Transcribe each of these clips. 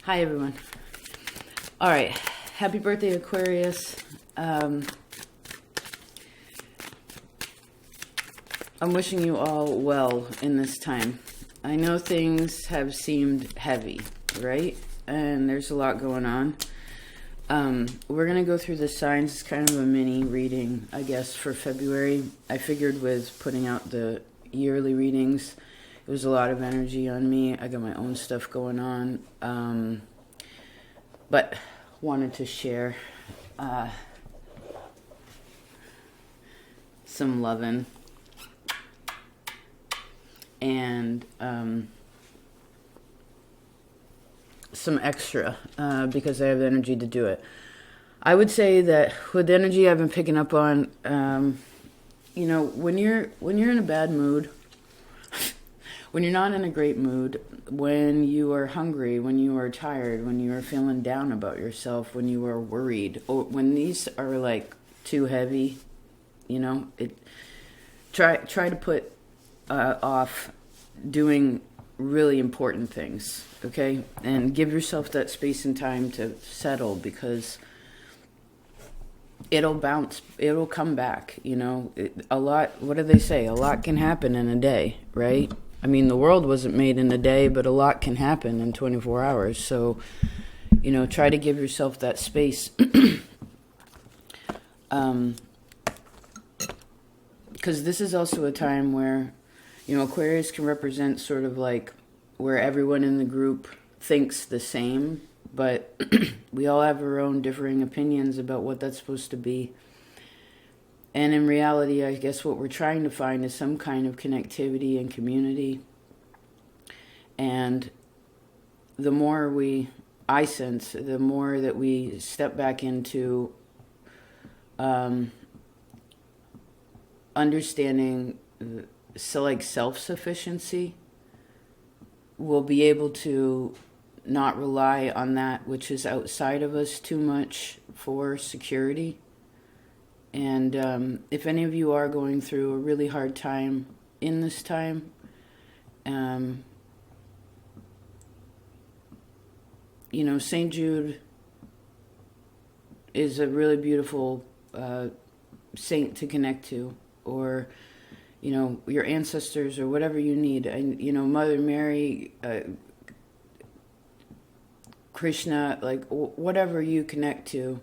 Hi, everyone. All right. Happy birthday, Aquarius. I'm wishing you all well in this time. I know things have seemed heavy, right? And there's a lot going on. We're going to go through the signs. It's kind of a mini reading, I guess, for February. I figured with putting out the yearly readings, it was a lot of energy on me. I got my own stuff going on. But wanted to share some loving and some extra because I have the energy to do it. I would say that with the energy I've been picking up on, when you're in a bad mood, when you're not in a great mood, when you are hungry, when you are tired, when you are feeling down about yourself, when you are worried, or when these are like too heavy, try to put off doing really important things, okay? And give yourself that space and time to settle, because it'll bounce, it'll come back, a lot, what do they say? A lot can happen in a day, right? I mean, the world wasn't made in a day, but a lot can happen in 24 hours. So, try to give yourself that space. Because this is also a time where, Aquarius can represent sort of like where everyone in the group thinks the same, but we all have our own differing opinions about what that's supposed to be. And in reality, I guess what we're trying to find is some kind of connectivity and community. And the more I sense, the more that we step back into understanding self-sufficiency, we'll be able to not rely on that which is outside of us too much for security. And if any of you are going through a really hard time in this time, St. Jude is a really beautiful saint to connect to, or, your ancestors, or whatever you need. And, Mother Mary, Krishna, like whatever you connect to,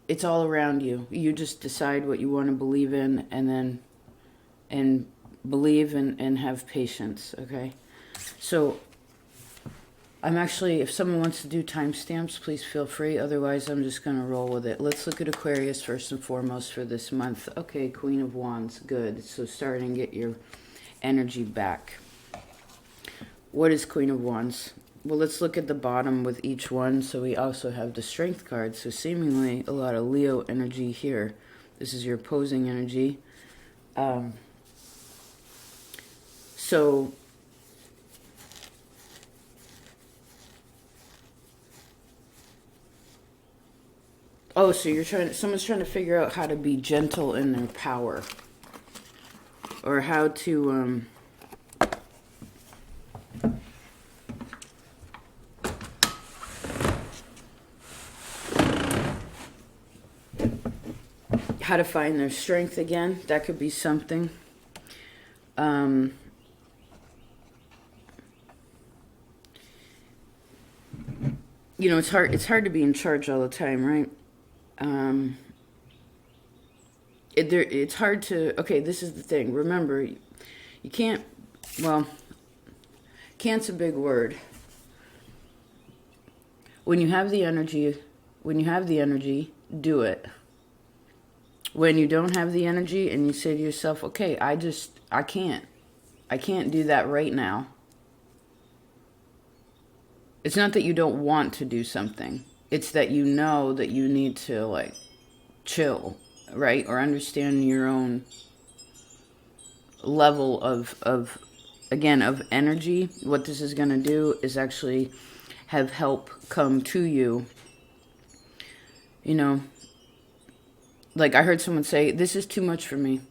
it's all around you. You just decide what you want to believe in, and believe and have patience, okay? So I'm actually, if someone wants to do timestamps, please feel free. Otherwise, I'm just going to roll with it. Let's look at Aquarius first and foremost for this month. Okay, Queen of Wands, good. So start and get your energy back. What is Queen of Wands? Well, let's look at the bottom with each one. So we also have the Strength card. So seemingly a lot of Leo energy here. This is your opposing energy. So someone's trying to figure out how to be gentle in their power, or how to find their strength again. That could be something. It's hard to be in charge all the time, right? It's hard to, okay, this is the thing. Remember, you can't, can't's a big word. When you have the energy, do it. When you don't have the energy and you say to yourself, okay, I can't do that right now. It's not that you don't want to do something. It's that you know that you need to chill, right? Or understand your own level of energy. What this is going to do is actually have help come to you. Like I heard someone say, this is too much for me.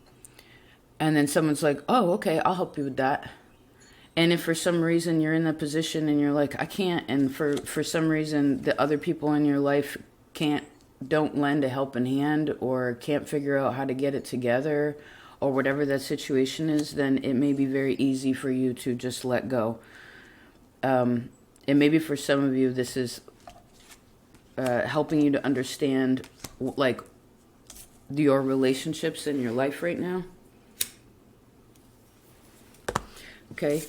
And then someone's like, oh, okay, I'll help you with that. And if for some reason you're in that position and you're like, I can't, and for some reason the other people in your life don't lend a helping hand or can't figure out how to get it together or whatever that situation is, then it may be very easy for you to just let go. And maybe for some of you, this is helping you to understand, like, your relationships in your life right now. Okay.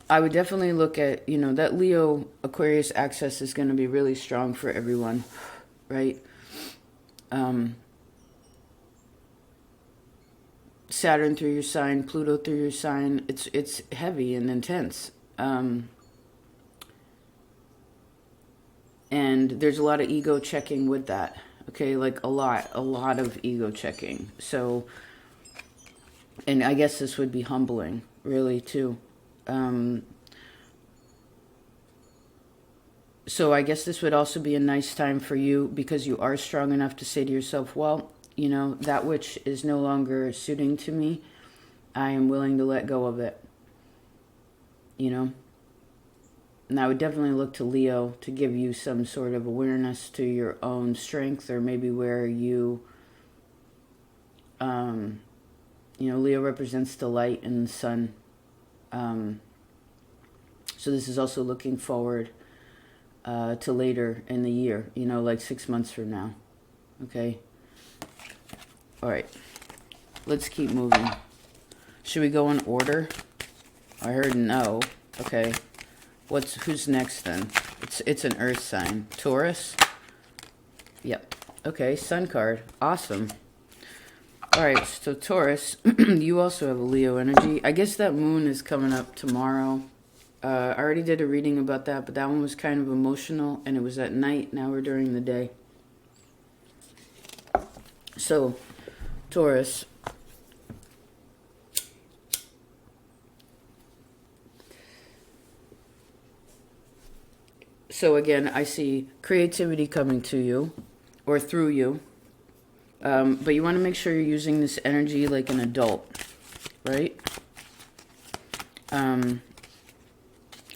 I would definitely look at, that Leo Aquarius axis is going to be really strong for everyone, right? Saturn through your sign, Pluto through your sign, it's heavy and intense. And there's a lot of ego checking with that, okay? Like a lot of ego checking. So, and I guess this would be humbling, really, too. So I guess this would also be a nice time for you because you are strong enough to say to yourself, well, that which is no longer suiting to me, I am willing to let go of it. And I would definitely look to Leo to give you some sort of awareness to your own strength, or maybe where you, Leo represents the light and the sun. So this is also looking forward to later in the year, like 6 months from now. Okay? All right. Let's keep moving. Should we go in order? I heard no. Okay. Who's next then? It's an earth sign. Taurus? Yep. Okay, sun card. Awesome. All right, so Taurus, you also have a Leo energy. I guess that moon is coming up tomorrow. I already did a reading about that, but that one was kind of emotional, and it was at night. Now we're during the day. So, Taurus. So again, I see creativity coming to you, or through you. But you want to make sure you're using this energy like an adult, right?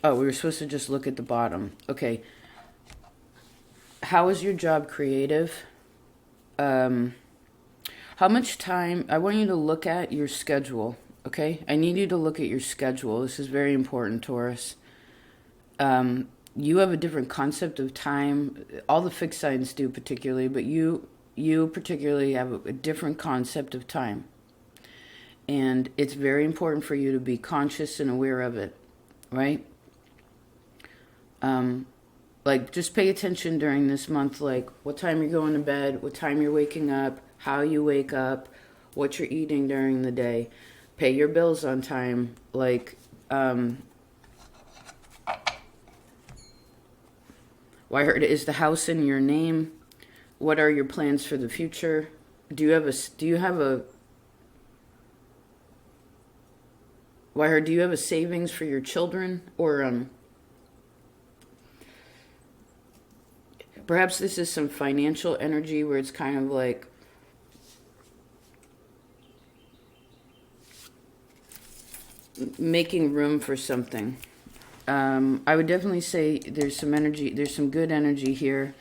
Oh, we were supposed to just look at the bottom. Okay. How is your job creative? How much time? I want you to look at your schedule, okay? I need you to look at your schedule. This is very important, Taurus. You have a different concept of time. All the fixed signs do particularly, but you particularly have a different concept of time. And it's very important for you to be conscious and aware of it, right? Like, just pay attention during this month, like what time you're going to bed, what time you're waking up, how you wake up, what you're eating during the day. Pay your bills on time. Like, well, I heard, is the house in your name? What are your plans for the future? Do you have a well, I heard, do you have a savings for your children? Or, perhaps this is some financial energy where it's kind of like, making room for something. I would definitely say there's some energy, there's some good energy here,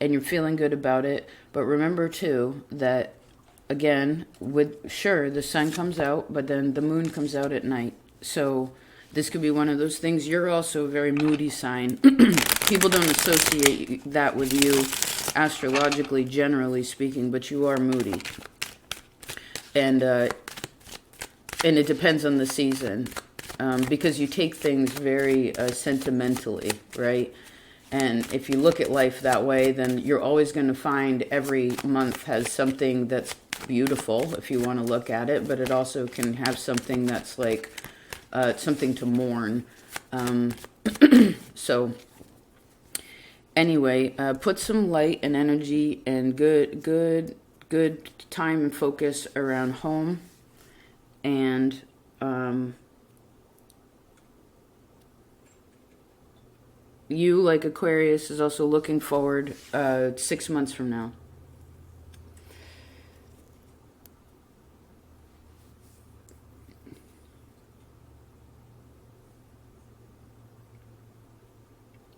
and you're feeling good about it. But remember too that, again, the sun comes out, but then the moon comes out at night. So this could be one of those things. You're also a very moody sign. People don't associate that with you astrologically, generally speaking, but you are moody. And it depends on the season, because you take things very sentimentally, right? And if you look at life that way, then you're always going to find every month has something that's beautiful, if you want to look at it, but it also can have something that's like something to mourn. So anyway, put some light and energy and good time and focus around home. And you, like Aquarius, is also looking forward 6 months from now.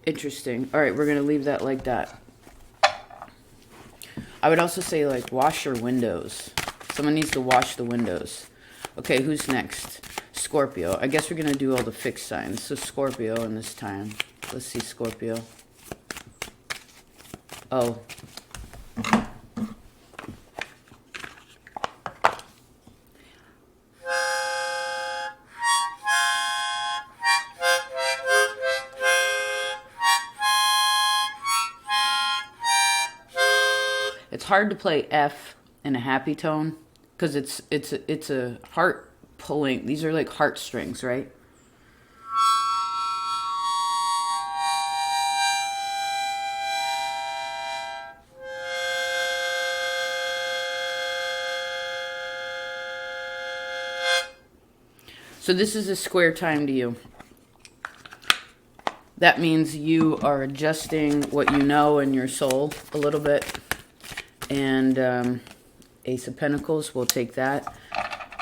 Interesting. All right, we're going to leave that like that. I would also say, like, wash your windows. Someone needs to wash the windows. Okay, who's next? Scorpio. I guess we're going to do all the fixed signs. So Scorpio in this time. Let's see Scorpio. Oh. It's hard to play F in a happy tone because it's a heart pulling. These are like heartstrings, right? So this is a square time to you. That means you are adjusting what you know in your soul a little bit. And Ace of Pentacles, we'll take that.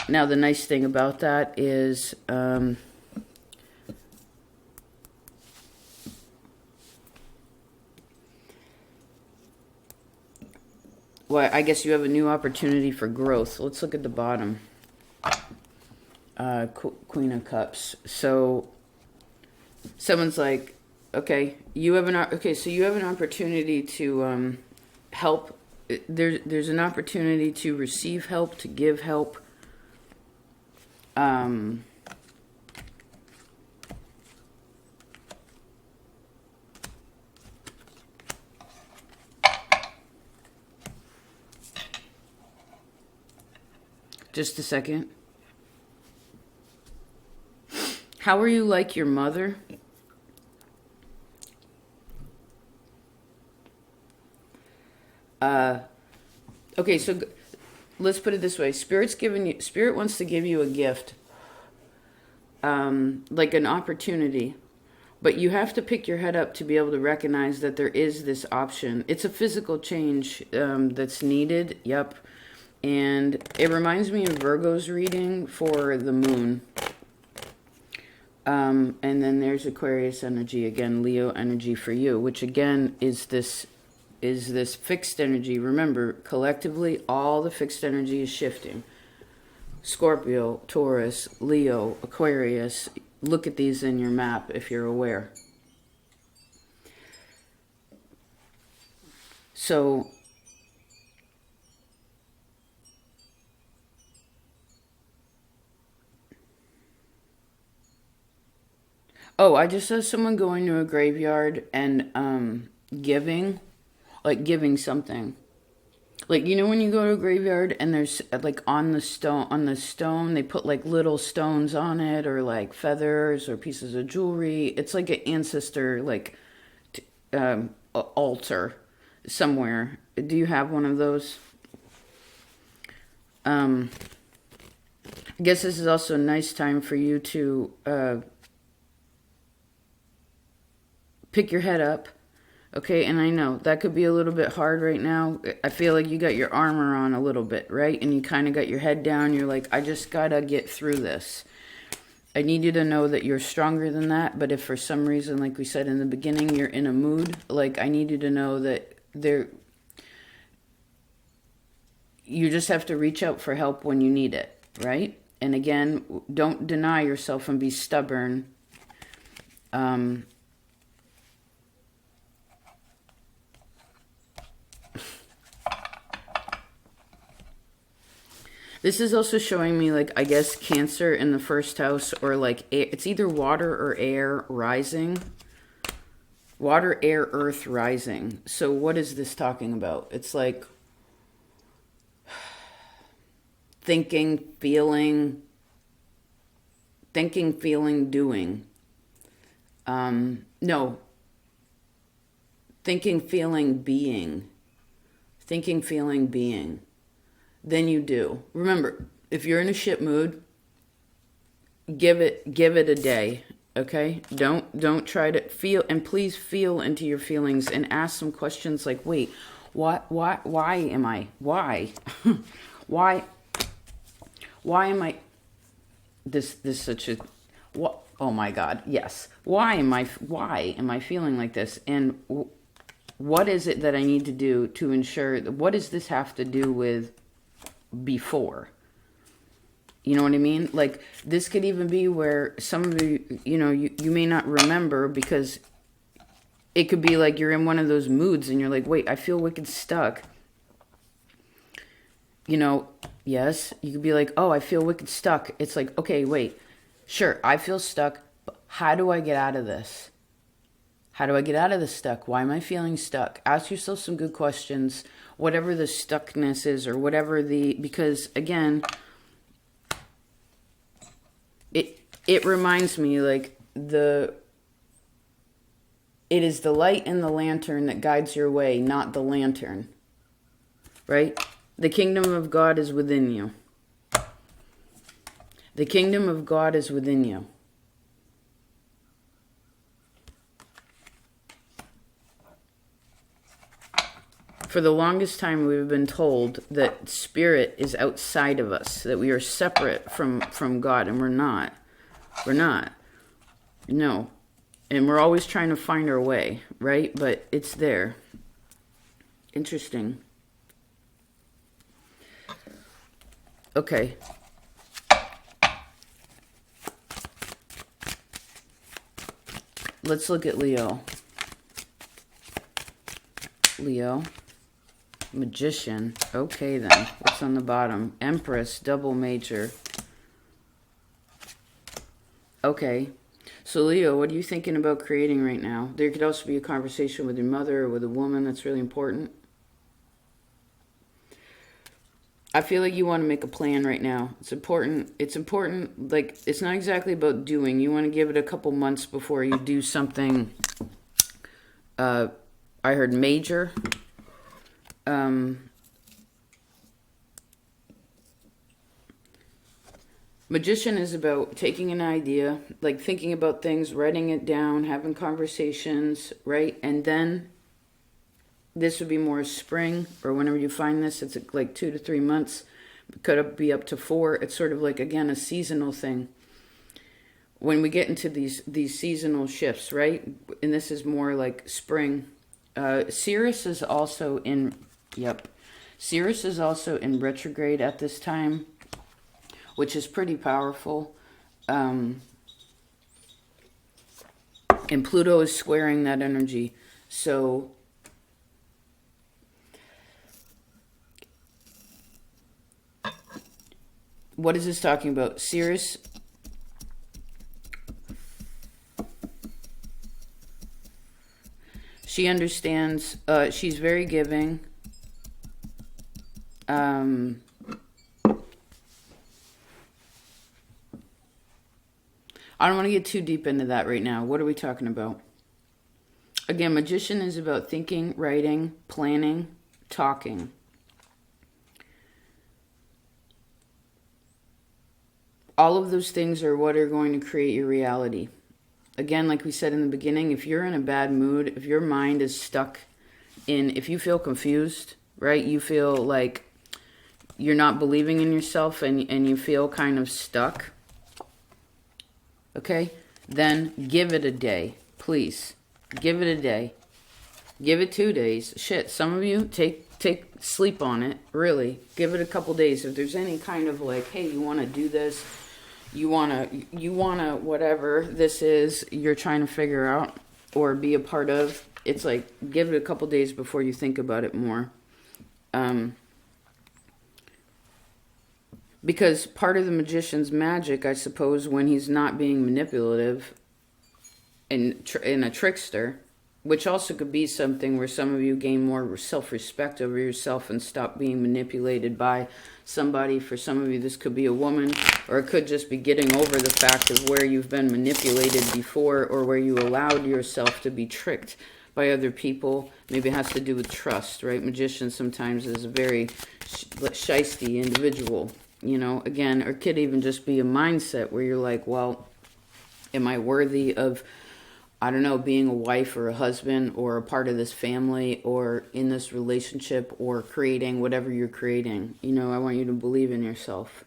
Now, the nice thing about that is well, I guess you have a new opportunity for growth. Let's look at the bottom. Queen of Cups. So someone's like, okay, so you have an opportunity to help. There's an opportunity to receive help, to give help. Just a second. How are you like your mother? Okay, so let's put it this way. Spirit wants to give you a gift, like an opportunity, but you have to pick your head up to be able to recognize that there is this option. It's a physical change that's needed. Yep. And it reminds me of Virgo's reading for the moon. And then there's Aquarius energy, again, Leo energy for you, which again is this fixed energy. Remember, collectively, all the fixed energy is shifting. Scorpio, Taurus, Leo, Aquarius. Look at these in your map if you're aware. So, oh, I just saw someone going to a graveyard and giving something. Like, you know when you go to a graveyard and there's like on the stone they put like little stones on it, or like feathers or pieces of jewelry. It's like an ancestor altar somewhere. Do you have one of those? I guess this is also a nice time for you to pick your head up. Okay, and I know that could be a little bit hard right now. I feel like you got your armor on a little bit, right? And you kind of got your head down. You're like, I just gotta get through this. I need you to know that you're stronger than that. But if for some reason, like we said in the beginning, you're in a mood, like I need you to know that you just have to reach out for help when you need it, right? And again, don't deny yourself and be stubborn. This is also showing me, like, I guess Cancer in the first house, or like it's either water or air rising. Water, air, earth rising. So what is this talking about? It's like thinking, feeling, doing. No. Thinking, feeling, being. Thinking, feeling, being. Then you do. Remember, if you're in a shit mood, give it a day, okay? Don't try to feel, and please feel into your feelings and ask some questions like, wait, why am I? Why? why am I this such a Oh my God, yes. Why am I feeling like this? And what is it that I need to do to ensure, what does this have to do with before? You know what I mean? Like, this could even be where some of you, you may not remember, because it could be like you're in one of those moods and you're like, wait, I feel wicked stuck. Yes, you could be like, oh, I feel wicked stuck. It's like, okay, wait, sure, I feel stuck, but how do I get out of this? How do I get out of this stuck? Why am I feeling stuck? Ask yourself some good questions, whatever the stuckness is, or whatever because again, it reminds me, like, it is the light in the lantern that guides your way, not the lantern. Right? The kingdom of God is within you. The kingdom of God is within you. For the longest time, we've been told that spirit is outside of us, that we are separate from God, and we're not. We're not. No. And we're always trying to find our way, right? But it's there. Interesting. Okay. Let's look at Leo. Leo. Magician. Okay then. What's on the bottom? Empress. Double major. Okay. So Leo, what are you thinking about creating right now? There could also be a conversation with your mother or with a woman that's really important. I feel like you want to make a plan right now. It's important. It's important. Like, it's not exactly about doing. You want to give it a couple months before you do something. I heard major. Magician is about taking an idea, like thinking about things, writing it down, having conversations, right? And then this would be more spring, or whenever you find this, it's like 2 to 3 months. It could be up to 4. It's sort of like, again, a seasonal thing. When we get into these seasonal shifts, right? And this is more like spring. Sirius is also in, Sirius is also in retrograde at this time, which is pretty powerful. And Pluto is squaring that energy. So what is this talking about? Sirius. She understands. She's very giving. I don't want to get too deep into that right now. What are we talking about? Again, magician is about thinking, writing, planning, talking. All of those things are what are going to create your reality. Again, like we said in the beginning, if you're in a bad mood, if your mind is stuck if you feel confused, right? You feel like you're not believing in yourself and you feel kind of stuck. Okay? Then give it a day. Please. Give it a day. Give it 2 days. Shit, some of you take sleep on it. Really. Give it a couple days. If there's any kind of like, hey, you want to do this, you want to whatever this is you're trying to figure out or be a part of, it's like, give it a couple days before you think about it more. Because part of the magician's magic, I suppose, when he's not being manipulative and a trickster, which also could be something where some of you gain more self-respect over yourself and stop being manipulated by somebody. For some of you, this could be a woman, or it could just be getting over the fact of where you've been manipulated before, or where you allowed yourself to be tricked by other people. Maybe it has to do with trust, right? Magician sometimes is a very shisty individual. You know, again, or it could even just be a mindset where you're like, well, am I worthy of, I don't know, being a wife or a husband or a part of this family or in this relationship or creating whatever you're creating? You know, I want you to believe in yourself.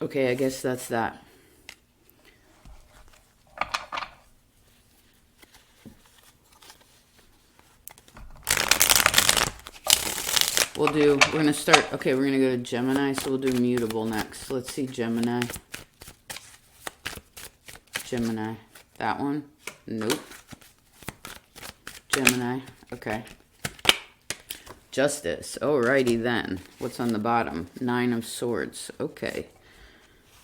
Okay, I guess that's that. We're going to start, okay, we're going to go to Gemini, so we'll do Mutable next. Let's see Gemini. Gemini. That one? Nope. Gemini. Okay. Justice. Alrighty then. What's on the bottom? 9 of Swords. Okay.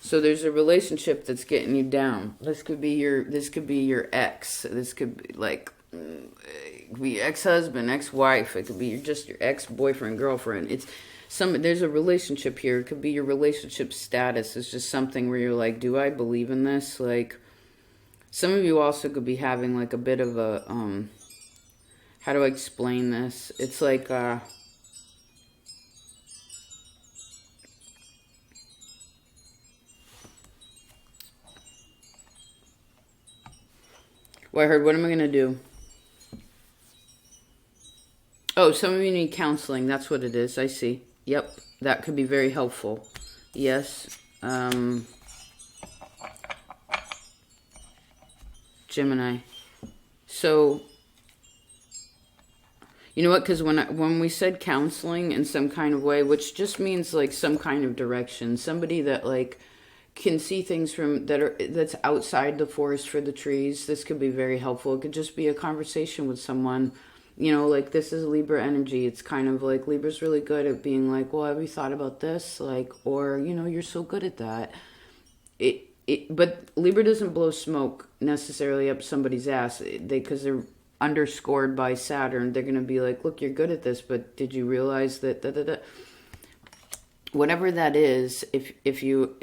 So there's a relationship that's getting you down. This could be your ex. This could be like it could be ex-husband, ex-wife. It could be just your ex-boyfriend, girlfriend. There's a relationship here. It could be your relationship status. It's just something where you're like, do I believe in this? Like, some of you also could be having like a bit of a how do I explain this? It's like well, I heard, what am I going to do? Oh, some of you need counseling. That's what it is. I see. Yep. That could be very helpful. Yes. Gemini. So, you know what? Because when we said counseling in some kind of way, which just means like some kind of direction, somebody that like can see things that's outside the forest for the trees. This could be very helpful. It could just be a conversation with someone. You know, like this is Libra energy. It's kind of like Libra's really good at being like, well, have you thought about this? Like, or, you know, you're so good at that. But Libra doesn't blow smoke necessarily up somebody's ass. Because they're underscored by Saturn. They're going to be like, look, you're good at this, but did you realize that, whatever that is, if you,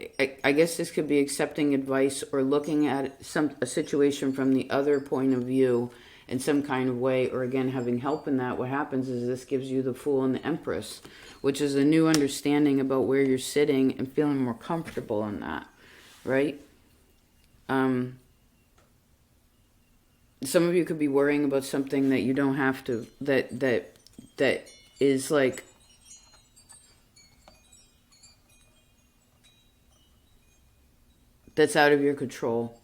I guess this could be accepting advice or looking at a situation from the other point of view in some kind of way, or again, having help in that. What happens is this gives you the Fool and the Empress, which is a new understanding about where you're sitting and feeling more comfortable in that, right? Some of you could be worrying about something that you don't have to, that is like, that's out of your control.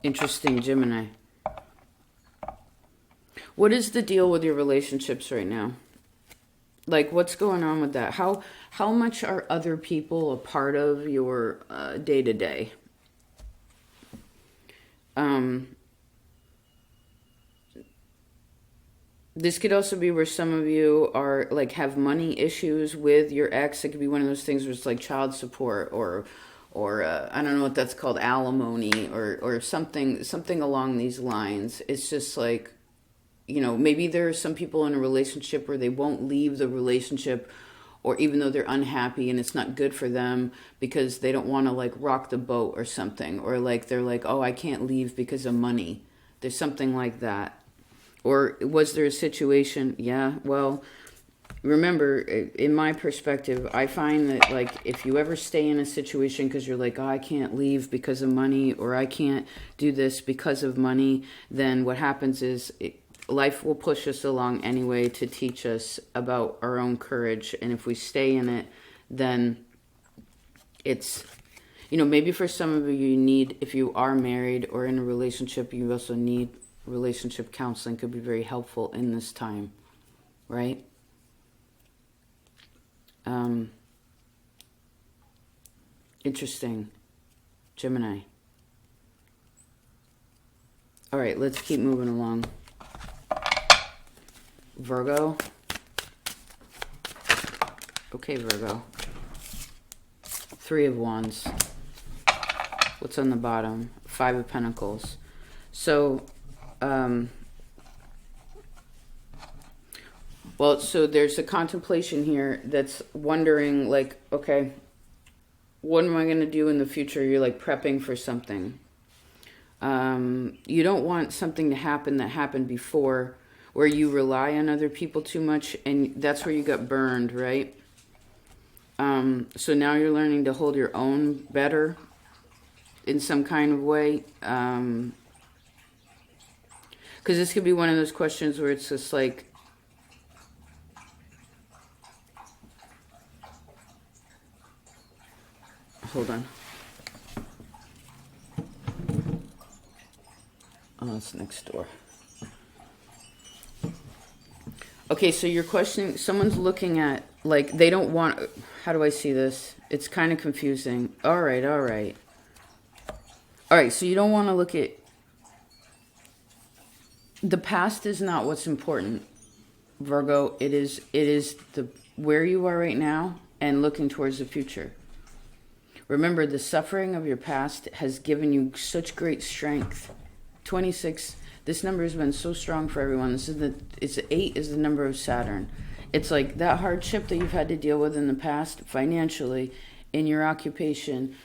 Interesting, Gemini. What is the deal with your relationships right now? Like, what's going on with that? How much are other people a part of your day-to-day? This could also be where some of you are like have money issues with your ex. It could be one of those things where it's like child support or I don't know what that's called, alimony or something along these lines. It's just like, you know, maybe there are some people in a relationship where they won't leave the relationship, or even though they're unhappy and it's not good for them because they don't want to like rock the boat or something, or like they're like, oh, I can't leave because of money. There's something like that. Or was there a situation? Yeah, well, remember, in my perspective, I find that like if you ever stay in a situation because you're like, oh, I can't leave because of money, or I can't do this because of money, then what happens is life will push us along anyway to teach us about our own courage. And if we stay in it, then it's, you know, maybe for some of you need, if you are married or in a relationship, you also need relationship counseling. Could be very helpful in this time, right? Interesting. Gemini. All right, let's keep moving along. Virgo. Okay, Virgo. 3 of Wands. What's on the bottom? 5 of Pentacles. So, well, so there's a contemplation here that's wondering, like, okay, what am I going to do in the future? You're, like, prepping for something. You don't want something to happen that happened before, where you rely on other people too much, and that's where you got burned, right? So now you're learning to hold your own better. in some kind of way. Because this could be one of those questions where it's just like, hold on. Oh, it's next door. Okay, so you're questioning, someone's looking at, like, they don't want, how do I see this? It's kind of confusing. All right, all right. All right, so you don't want to look at, the past is not what's important, Virgo. It is the where you are right now and looking towards the future. Remember, the suffering of your past has given you such great strength. 26, this number has been so strong for everyone. It's 8 is the number of Saturn. It's like that hardship that you've had to deal with in the past, financially, in your occupation,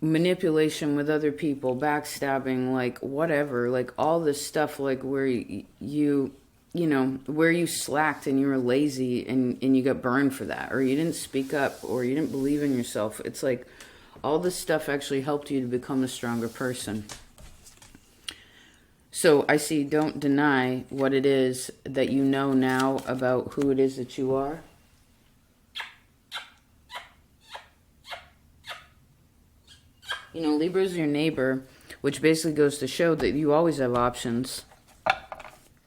manipulation with other people, backstabbing, like whatever, like all this stuff, like where you know, where you slacked and you were lazy and you got burned for that, or you didn't speak up, or you didn't believe in yourself. It's like all this stuff actually helped you to become a stronger person. So I see, don't deny what it is that you know now about who it is that you are. You know, Libra is your neighbor, which basically goes to show that you always have options.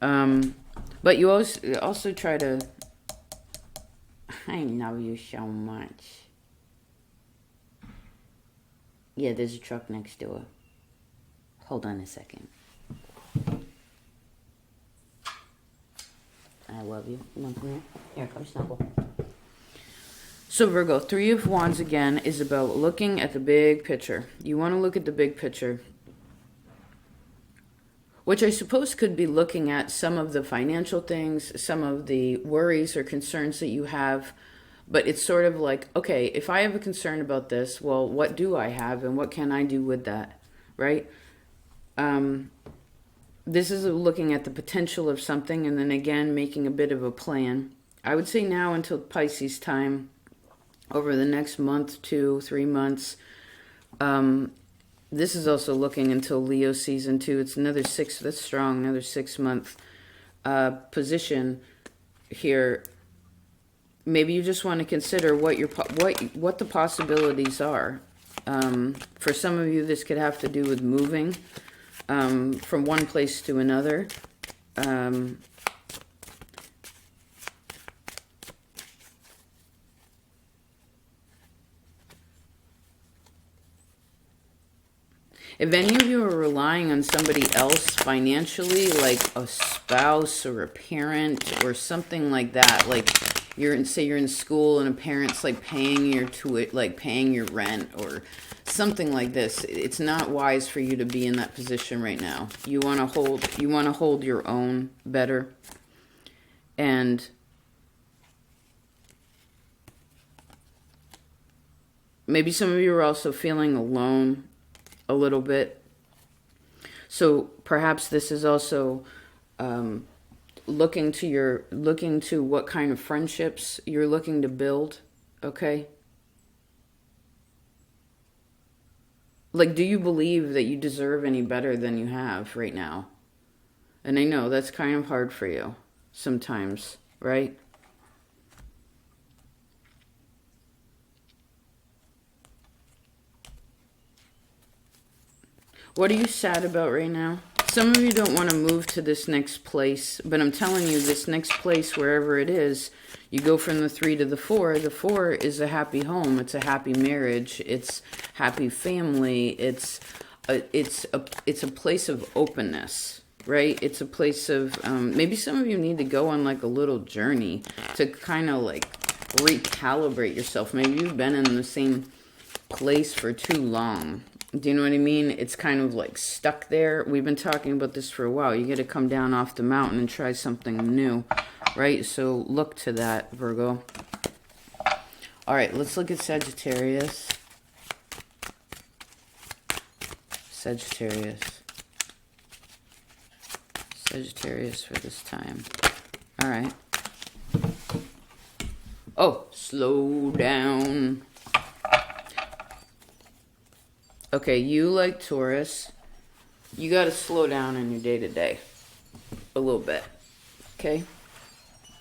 But you also try to... I love you so much. Yeah, there's a truck next door. Hold on a second. I love you. Come on, come here. Here, come snuggle. So Virgo, 3 of Wands again is about looking at the big picture. You want to look at the big picture. Which I suppose could be looking at some of the financial things, some of the worries or concerns that you have. But it's sort of like, okay, if I have a concern about this, well, what do I have and what can I do with that, right? This is looking at the potential of something and then again making a bit of a plan. I would say now until Pisces time, over the next month, 2, 3 months. This is also looking until Leo season 2. It's another 6, that's strong, another 6-month position here. Maybe you just want to consider what the possibilities are. For some of you, this could have to do with moving from one place to another. If any of you are relying on somebody else financially, like a spouse or a parent or something like that, like say you're in school and a parent's like paying your rent or something like this, it's not wise for you to be in that position right now. You want to hold your own better. And maybe some of you are also feeling alone a little bit. So perhaps this is also looking to what kind of friendships you're looking to build, okay? Like, do you believe that you deserve any better than you have right now? And I know that's kind of hard for you sometimes, right? What are you sad about right now? Some of you don't want to move to this next place, but I'm telling you, this next place, wherever it is, you go from the 3 to the 4. The 4 is a happy home. It's a happy marriage. It's happy family. It's a place of openness, right? It's a place of, maybe some of you need to go on like a little journey to kind of like recalibrate yourself. Maybe you've been in the same place for too long. Do you know what I mean? It's kind of like stuck there. We've been talking about this for a while. You got to come down off the mountain and try something new, right? So look to that, Virgo. All right, let's look at Sagittarius. Sagittarius for this time. All right. Oh, slow down. Okay, you like Taurus. You got to slow down in your day-to-day a little bit. Okay?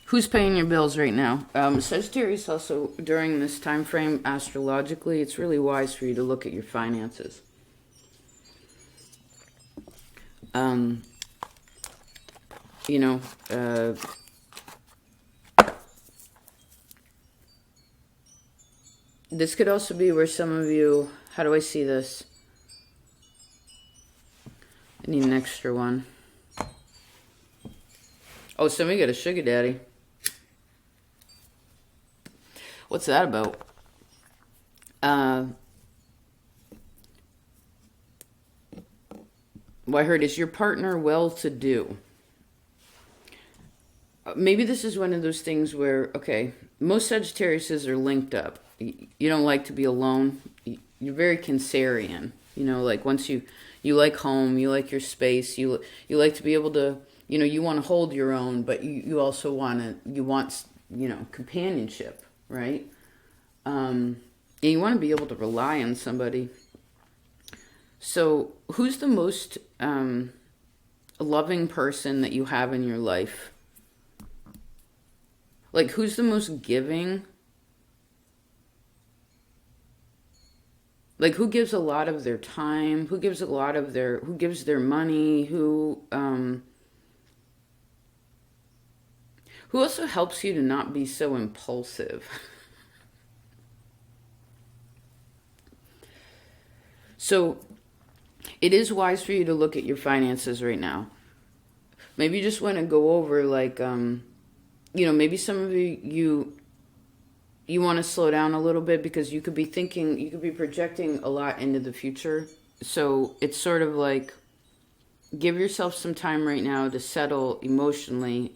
Who's paying your bills right now? Sagittarius also, during this time frame, astrologically, it's really wise for you to look at your finances. You know, this could also be where some of you, how do I see this? I need an extra one. Oh, somebody got a sugar daddy. What's that about? Well, I heard, is your partner well-to-do? Maybe this is one of those things where, okay, most Sagittariuses are linked up. You don't like to be alone. You're very Cancerian. You know, like once you like home, you like your space, you like to be able to, you know, you want to hold your own, but you also want, you know, companionship, right? And you want to be able to rely on somebody. So who's the most loving person that you have in your life? Like, who's the most giving? Like, who gives a lot of their time? Who gives their money? Who also helps you to not be so impulsive? So, it is wise for you to look at your finances right now. Maybe you just want to go over, like, you know, maybe some of you want to slow down a little bit because you could be projecting a lot into the future. So it's sort of like, give yourself some time right now to settle emotionally.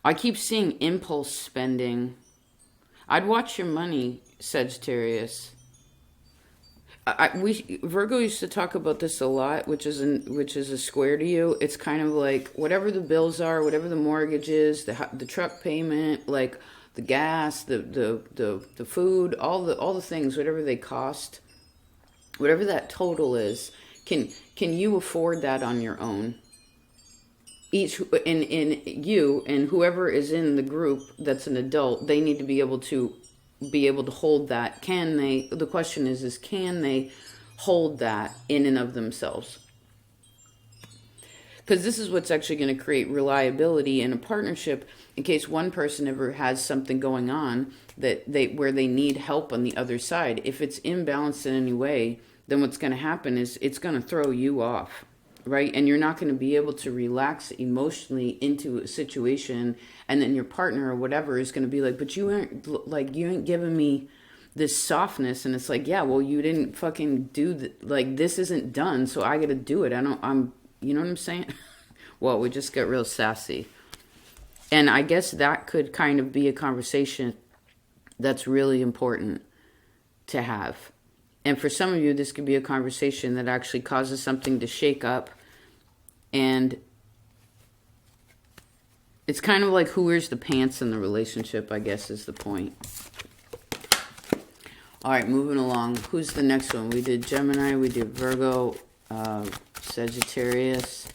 I keep seeing impulse spending. I'd watch your money, Sagittarius. Virgo used to talk about this a lot, which is a square to you. It's kind of like whatever the bills are, whatever the mortgage is, the truck payment, like the gas, the food, all the things, whatever they cost, whatever that total is, can you afford that on your own? Each in you and whoever is in the group that's an adult, they need to be able to hold that. The question is can they hold that in and of themselves? Because this is what's actually going to create reliability in a partnership in case one person ever has something going on where they need help on the other side. If it's imbalanced in any way, then what's going to happen is it's going to throw you off. Right? And you're not going to be able to relax emotionally into a situation, and then your partner or whatever is going to be like, but you ain't giving me this softness. And it's like, yeah, well, you didn't fucking do this isn't done, so I got to do it. You know what I'm saying? Well, we just got real sassy. And I guess that could kind of be a conversation that's really important to have. And for some of you, this could be a conversation that actually causes something to shake up. And it's kind of like who wears the pants in the relationship, I guess, is the point. All right, moving along. Who's the next one? We did Gemini, we did Virgo, Sagittarius.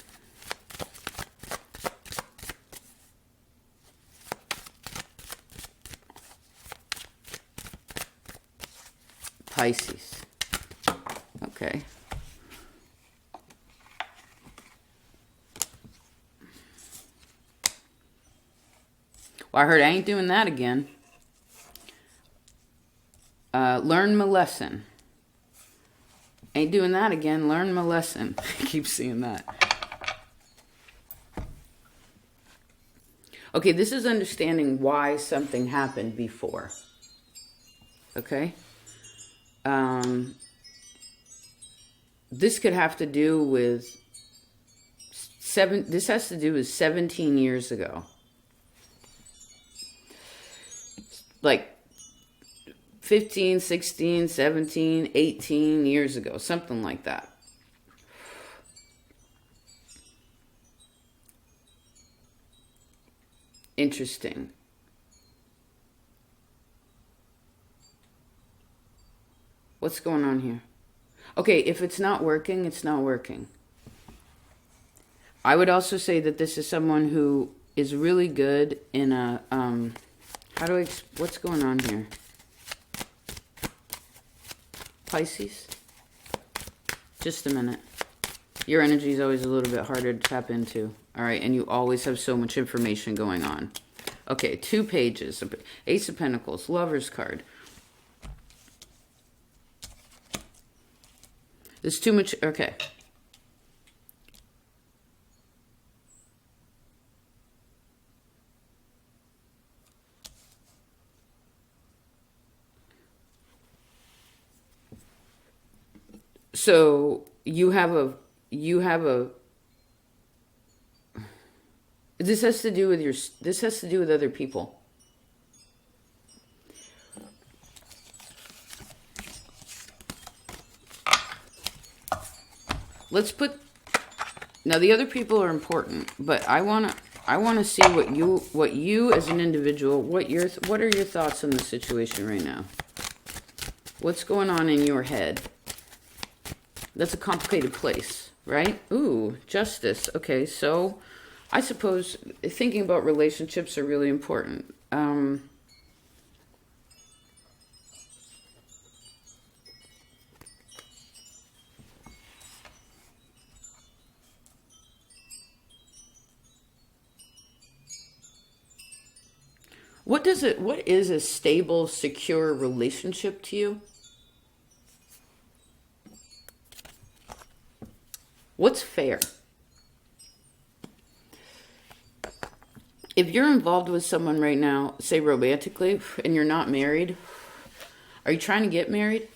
Pisces. Okay. Well, I heard I ain't doing that again. Learn my lesson. Ain't doing that again. Learn my lesson. I keep seeing that. Okay, this is understanding why something happened before. Okay? This could have to do with this has to do with 17 years ago. Like 15, 16, 17, 18 years ago, something like that. Interesting. What's going on here? Okay, if it's not working, it's not working. I would also say that this is someone who is really good in a, what's going on here? Pisces? Just a minute. Your energy is always a little bit harder to tap into. All right, and you always have so much information going on. Okay, 2 pages. Ace of Pentacles, Lover's card. There's too much, okay. So you have a, this has to do with this has to do with other people. Let's put, now the other people are important, but I want to see what you as an individual, what are your thoughts on the situation right now? What's going on in your head? That's a complicated place, right? Ooh, justice. Okay, so I suppose thinking about relationships are really important. What is a stable, secure relationship to you? What's fair? If you're involved with someone right now, say romantically, and you're not married, are you trying to get married?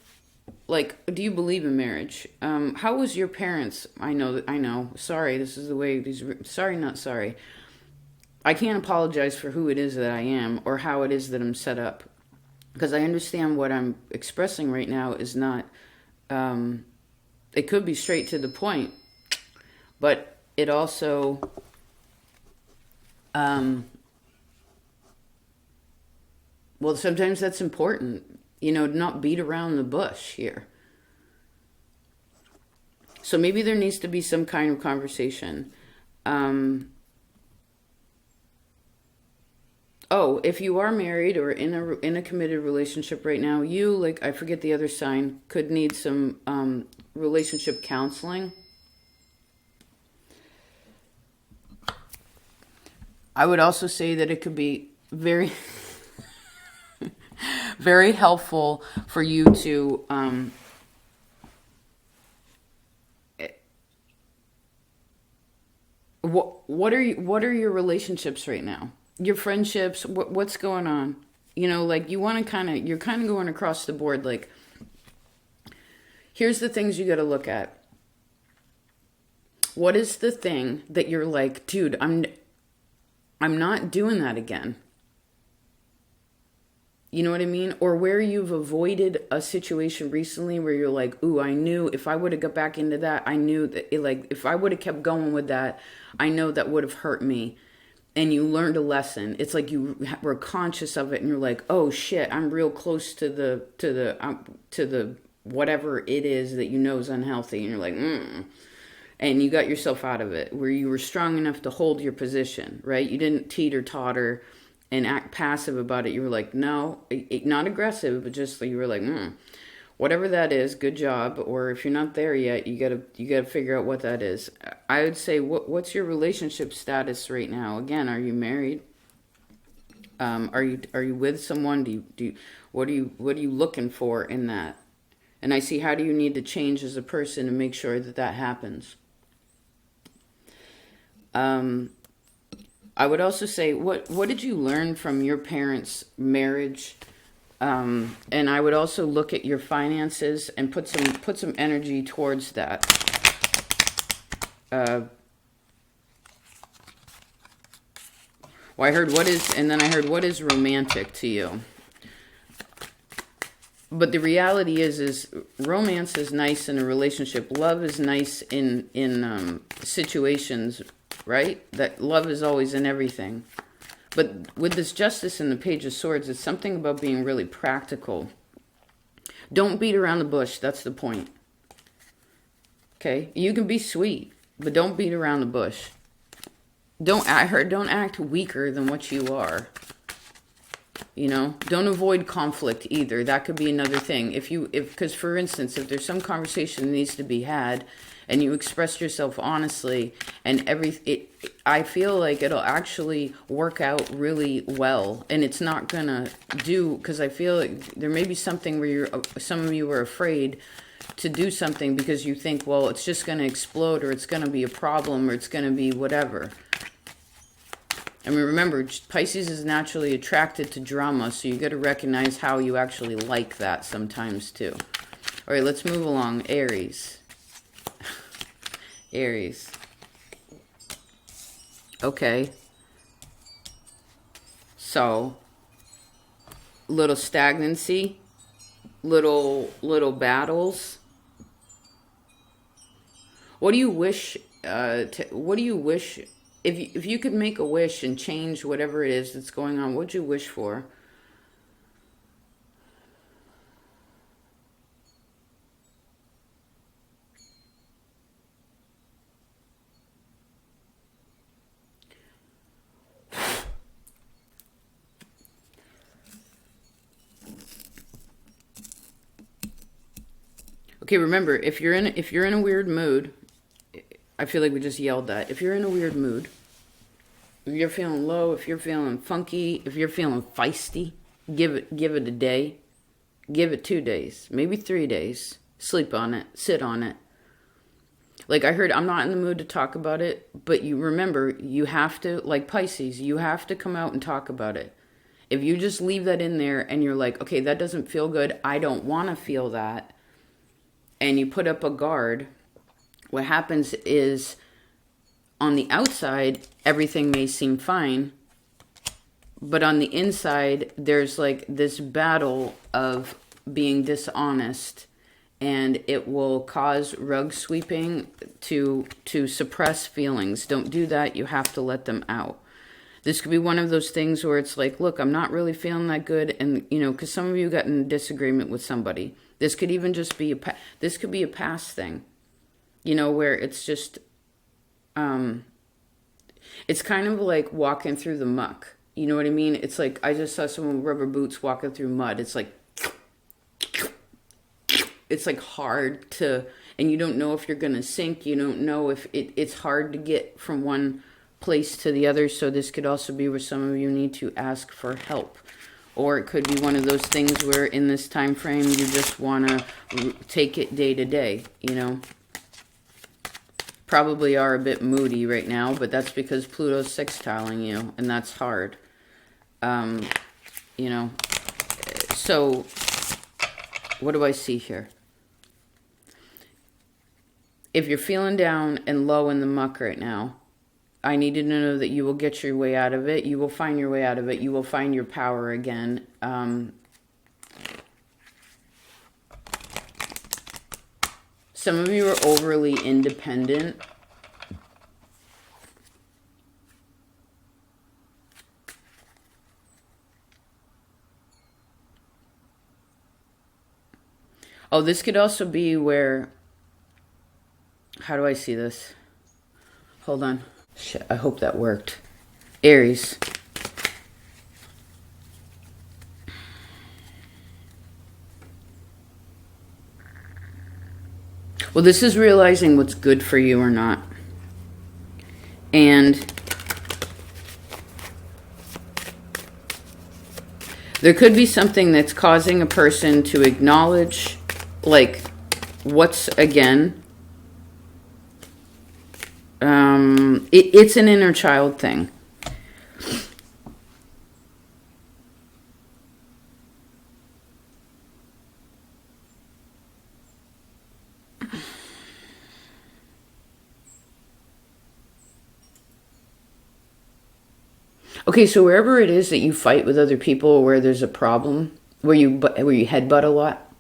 Like, do you believe in marriage? How was your parents? I know. Sorry, this is the way these. Sorry, not sorry. I can't apologize for who it is that I am or how it is that I'm set up, because I understand what I'm expressing right now is not. It could be straight to the point, but it also. Well, sometimes that's important, not beat around the bush here. So maybe there needs to be some kind of conversation. If you are married or in a committed relationship right now, you, like, I forget the other sign, could need some relationship counseling. I would also say that it could be very, very helpful for you to what are your relationships right now? Your friendships, what's going on? Like you're kind of going across the board. Like, here's the things you got to look at. What is the thing that you're like, dude, I'm not doing that again. You know what I mean? Or where you've avoided a situation recently where you're like, ooh, I knew if I would have got back into that, I knew that if I would have kept going with that, I know that would have hurt me. And you learned a lesson. It's like you were conscious of it and you're like, oh shit, I'm real close to the whatever it is that is unhealthy. And you're like, And you got yourself out of it, where you were strong enough to hold your position, right? You didn't teeter-totter and act passive about it. You were like, no, not aggressive, but just you were like, whatever that is, good job. Or if you're not there yet, you gotta figure out what that is. I would say, what's your relationship status right now? Again, are you married? Are you with someone? What are you looking for in that? And I see, how do you need to change as a person to make sure that happens? I would also say, what did you learn from your parents' marriage? And I would also look at your finances and put some energy towards that. I heard what is romantic to you. But the reality is romance is nice in a relationship. Love is nice in situations, right? That love is always in everything. But with this justice in the Page of Swords, it's something about being really practical. Don't beat around the bush. That's the point. Okay? You can be sweet, but don't beat around the bush. Don't act weaker than what you are. You know, don't avoid conflict either. That could be another thing. Because for instance, if there's some conversation that needs to be had and you express yourself honestly and I feel like it'll actually work out really well. And it's not gonna because I feel like there may be something where some of you are afraid to do something because you think, well, it's just gonna explode or it's gonna be a problem or it's gonna be whatever. I mean, remember, Pisces is naturally attracted to drama, so you got to recognize how you actually like that sometimes, too. All right, let's move along. Aries. Aries. Okay. So, little stagnancy, little battles. What do you wish, if you could make a wish and change whatever it is that's going on, what'd you wish for? Okay, remember, if you're in a weird mood, I feel like we just yelled that. If you're in a weird mood, if you're feeling low, if you're feeling funky, if you're feeling feisty, give it a day. Give it 2 days, maybe 3 days. Sleep on it, sit on it. Like I heard, I'm not in the mood to talk about it, but you remember, you have to, like Pisces, you have to come out and talk about it. If you just leave that in there and you're like, okay, that doesn't feel good, I don't want to feel that, and you put up a guard, what happens is, on the outside, everything may seem fine, but on the inside, there's like this battle of being dishonest, and it will cause rug sweeping to suppress feelings. Don't do that. You have to let them out. This could be one of those things where it's like, look, I'm not really feeling that good, and because some of you got in disagreement with somebody. This could even just be this could be a past thing. Where it's just, it's kind of like walking through the muck. You know what I mean? It's like, I just saw someone with rubber boots walking through mud. It's like hard to, and you don't know if you're going to sink. You don't know if it's hard to get from one place to the other. So this could also be where some of you need to ask for help. Or it could be one of those things where in this time frame, you just want to take it day to day, Probably are a bit moody right now, but that's because Pluto's sextiling you, and that's hard. So what do I see here? If you're feeling down and low in the muck right now, I need you to know that you will get your way out of it. You will find your way out of it. You will find your power again. Some of you are overly independent. Oh, this could also be where, how do I see this? Hold on. Shit, I hope that worked. Aries. Well, this is realizing what's good for you or not. And there could be something that's causing a person to acknowledge, like, what's, again, it's an inner child thing. Okay, so wherever it is that you fight with other people, or where there's a problem, where you headbutt a lot,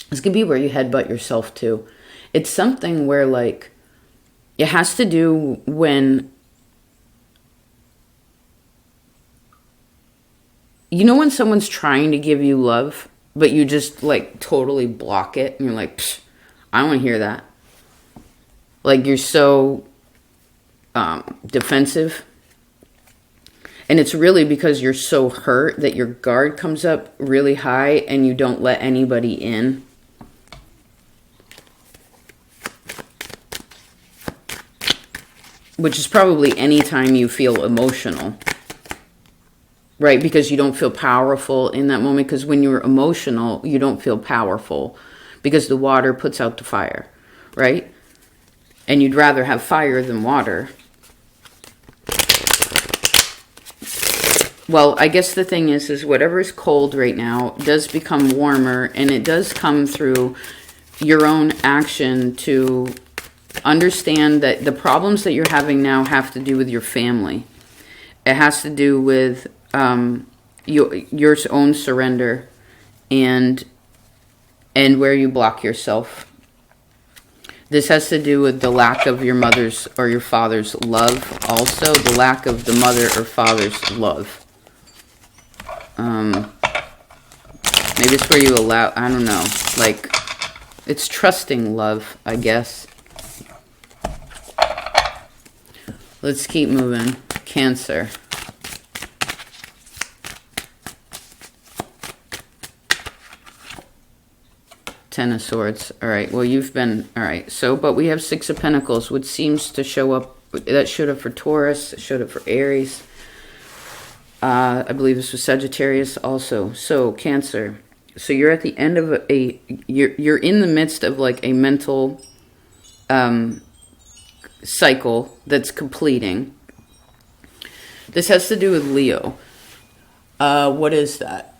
this could be where you headbutt yourself too. It's something where, like, it has to do when someone's trying to give you love but you just like totally block it. And you're like, psh, I don't want to hear that. Like you're so defensive. And it's really because you're so hurt that your guard comes up really high and you don't let anybody in. Which is probably any time you feel emotional. Right? Because you don't feel powerful in that moment. Because when you're emotional, you don't feel powerful. Because the water puts out the fire. Right? And you'd rather have fire than water. Well, I guess the thing is whatever is cold right now does become warmer. And it does come through your own action to understand that the problems that you're having now have to do with your family. It has to do with your own surrender and where you block yourself. This has to do with the lack of your mother's or your father's love. Also, the lack of the mother or father's love. Maybe it's where you allow, I don't know, like, it's trusting love, I guess. Let's keep moving. Cancer. Ten of Swords. All right. Well, you've been... All right. So, but we have Six of Pentacles, which seems to show up... That showed up for Taurus. It showed up for Aries. I believe this was Sagittarius also. So, Cancer. So, you're at the end of a... You're in the midst of, like, a mental... cycle that's completing. This has to do with Leo. What is that?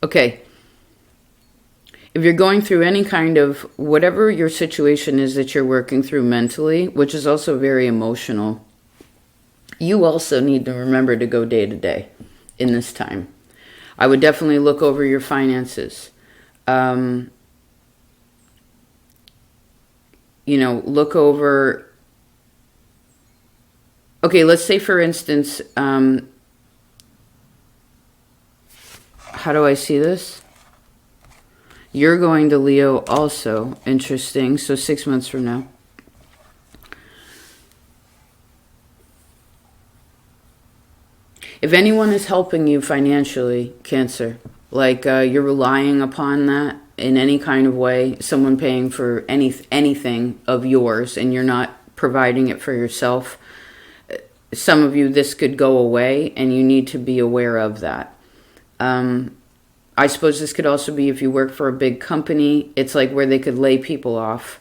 Okay. If you're going through any kind of, whatever your situation is that you're working through mentally, which is also very emotional, you also need to remember to go day to day in this time. I would definitely look over your finances. You know, look over... Okay, let's say, for instance, how do I see this? You're going to Leo also. Interesting. So 6 months from now. If anyone is helping you financially, Cancer, like you're relying upon that in any kind of way, someone paying for anything of yours and you're not providing it for yourself, some of you, this could go away and you need to be aware of that. I suppose this could also be if you work for a big company. It's like where they could lay people off.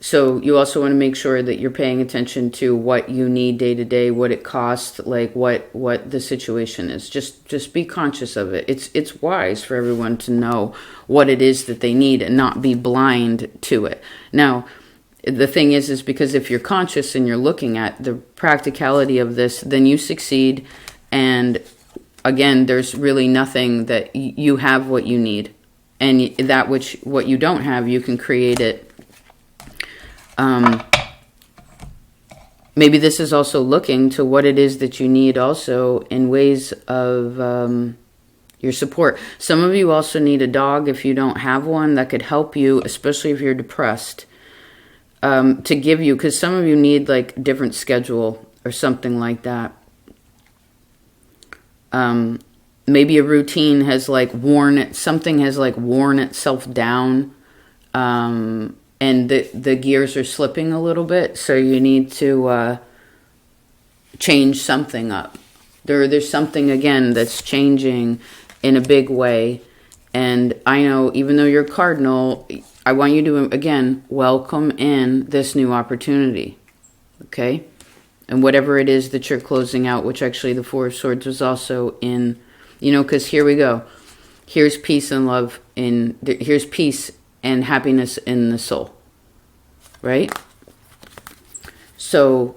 So you also want to make sure that you're paying attention to what you need day to day, what it costs, like what the situation is. Just be conscious of it. It's wise for everyone to know what it is that they need and not be blind to it. Now, the thing is because if you're conscious and you're looking at the practicality of this, then you succeed. And again, there's really nothing that you have what you need. And that what you don't have, you can create it. Maybe this is also looking to what it is that you need also in ways of your support. Some of you also need a dog if you don't have one that could help you, especially if you're depressed, to give you, because some of you need like different schedule or something like that. Maybe a routine has like something has like worn itself down, and the gears are slipping a little bit, so you need to change something up. There's something, again, that's changing in a big way. And I know, even though you're Cardinal, I want you to, again, welcome in this new opportunity. Okay? And whatever it is that you're closing out, which actually the Four of Swords was also in, because here we go. Here's peace and love here's peace and happiness in the soul. Right? So,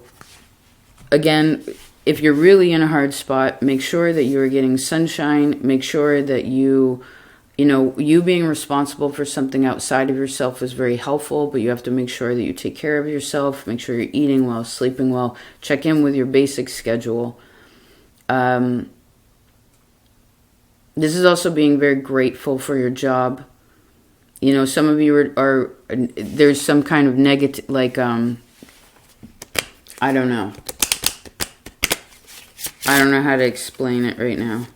again, if you're really in a hard spot, make sure that you're getting sunshine. Make sure that you know, you being responsible for something outside of yourself is very helpful, but you have to make sure that you take care of yourself, make sure you're eating well, sleeping well, check in with your basic schedule. This is also being very grateful for your job. You know, some of you are there's some kind of negative, like, I don't know. I don't know how to explain it right now.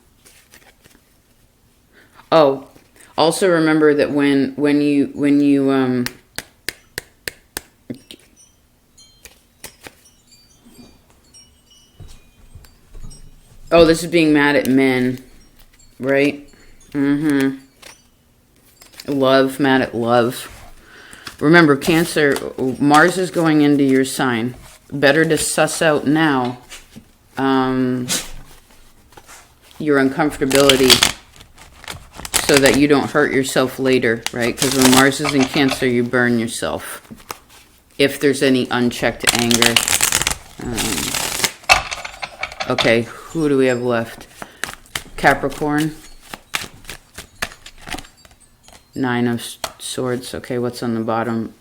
Oh, also remember that when you oh, this is being mad at men, right? Love, mad at love. Remember, Cancer, Mars is going into your sign. Better to suss out now your uncomfortability so that you don't hurt yourself later, right? Because when Mars is in Cancer, you burn yourself if there's any unchecked anger. Okay, who do we have left? Capricorn. 9 of Swords. Okay, what's on the bottom?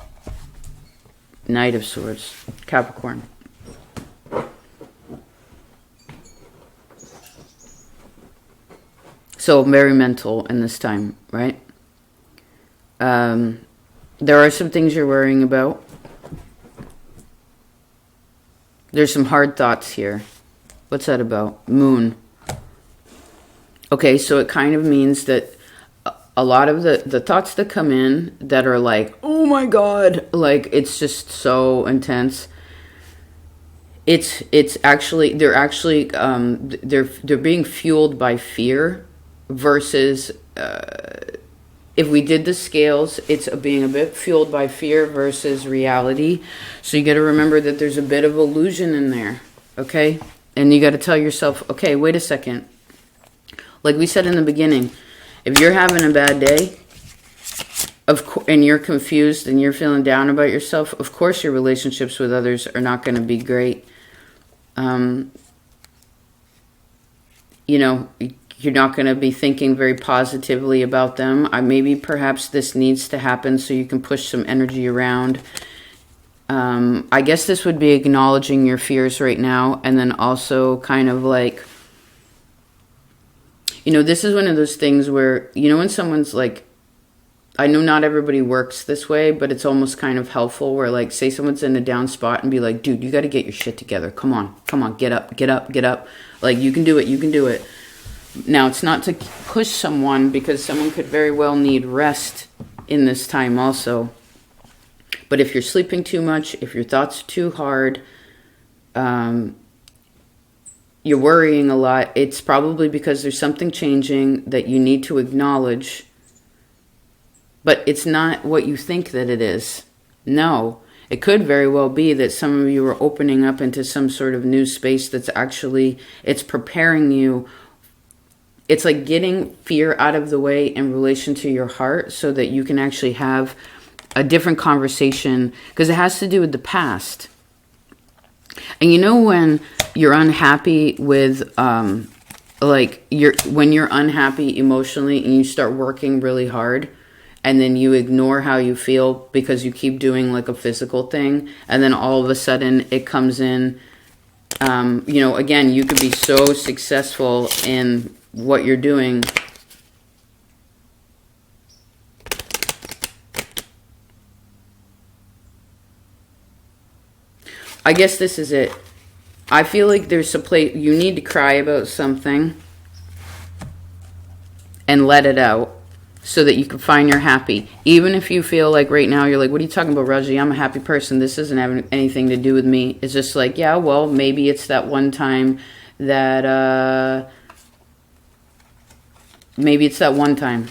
Knight of Swords. Capricorn. So very mental in this time, right? There are some things you're worrying about. There's some hard thoughts here. What's that about? Moon. Okay, so it kind of means that a lot of the thoughts that come in that are like, oh my God, like it's just so intense. It's actually, they're being fueled by fear versus, if we did the scales, it's being a bit fueled by fear versus reality. So you got to remember that there's a bit of illusion in there, okay? And you got to tell yourself, okay, wait a second. Like we said in the beginning, if you're having a bad day, and you're confused and you're feeling down about yourself, of course your relationships with others are not going to be great. You know, you're not going to be thinking very positively about them. Maybe perhaps this needs to happen so you can push some energy around. I guess this would be acknowledging your fears right now, and then also kind of like, you know, this is one of those things where, you know, when someone's like, I know not everybody works this way, but it's almost kind of helpful where, like, say someone's in a down spot and be like, dude, you got to get your shit together. Come on, get up. Like, you can do it. Now, it's not to push someone because someone could very well need rest in this time also. But if you're sleeping too much, if your thoughts are too hard, you're worrying a lot, it's probably because there's something changing that you need to acknowledge. But it's not what you think that it is. No. It could very well be that some of you are opening up into some sort of new space that's actually, it's preparing you. It's like getting fear out of the way in relation to your heart so that you can actually have a different conversation, because it has to do with the past. And you know when you're unhappy with, when you're unhappy emotionally and you start working really hard and then you ignore how you feel because you keep doing like a physical thing, and then all of a sudden it comes in, you know, again, you could be so successful in what you're doing. I guess this is it. I feel like there's a place you need to cry about something and let it out so that you can find you're happy. Even if you feel like right now you're like, what are you talking about, Raaji? I'm a happy person. This doesn't have anything to do with me. It's just like, yeah, well, maybe it's that one time that, maybe it's that one time.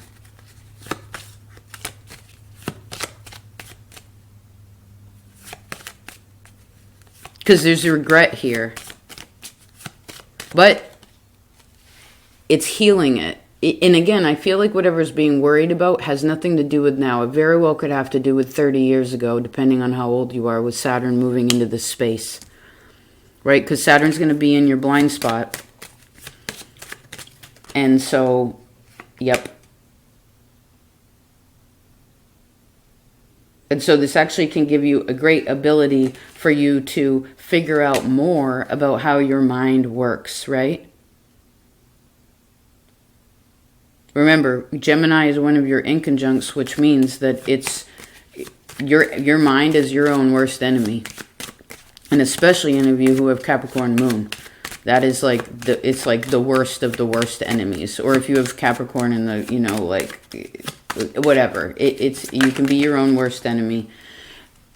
Because there's a regret here. But it's healing it. And again, I feel like whatever's being worried about has nothing to do with now. It very well could have to do with 30 years ago, depending on how old you are, with Saturn moving into this space. right? Because Saturn's going to be in your blind spot. And so, yep. And so this actually can give you a great ability for you to figure out more about how your mind works, right? Remember, Gemini is one of your inconjuncts, which means that it's your mind is your own worst enemy. And especially any of you who have Capricorn moon. That is like it's like the worst of the worst enemies. Or if you have Capricorn in the, you know, like whatever. It's you can be your own worst enemy,